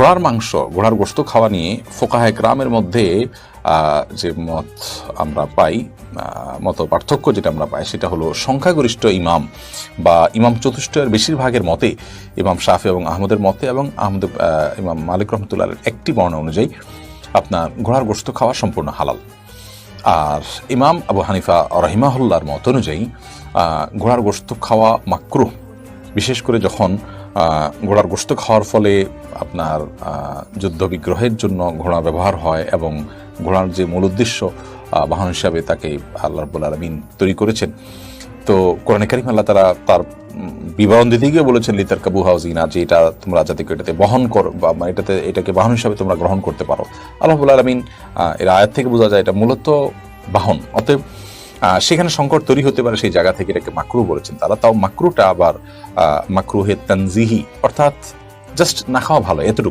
ঘোড়ার মাংস, ঘোড়ার গোশত খাওয়া নিয়ে ফোকাহে কেরামের মধ্যে যে মত আমরা পাই, মত পার্থক্য যেটা আমরা পাই, সেটা হলো সংখ্যাগরিষ্ঠ ইমাম বা ইমাম চতুষ্টয়ের বেশিরভাগের মতে, ইমাম শাফি এবং আহমদের মতে এবং ইমাম মালিক রহমতুল্লাহের একটি বর্ণনা অনুযায়ী আপনার ঘোড়ার গোশত খাওয়া সম্পূর্ণ হালাল। আর ইমাম আবু হানিফা রাহিমাহুল্লাহর মত অনুযায়ী ঘোড়ার গোশত খাওয়া মাকরুহ, বিশেষ করে যখন ঘোড়ার গোশত খাওয়ার ফলে আপনার যুদ্ধ বিগ্রহের জন্য ঘোড়া ব্যবহার হয় এবং ঘোড়ার যে মূল উদ্দেশ্য বাহন হিসাবে তাকে আল্লাহ রাব্বুল আলামিন তৈরি করেছেন। তো কোরআনে কারীম আল্লাহ তাআলা তার বিবরণ দিতে গিয়ে বলেছেন লিতারকাবুহা ওয়াজিনা, যে এটা তোমরা যাতে এটাতে বহন করো বা এটাকে বাহন হিসাবে তোমরা গ্রহণ করতে পারো। আল্লাহ রাব্বুল আলামিন এর আয়াত থেকে বোঝা যায় এটা মূলত বাহন, অতএব সেখানে সংকট তৈরি হতে পারে, সেই জায়গা থেকে এটাকে মাকরুহ বলেছেন তারা। তাও মাকরুহটা আবার মাকরুহে তানজিহি, অর্থাৎ জাস্ট না খাওয়া ভালো, এতটুকু।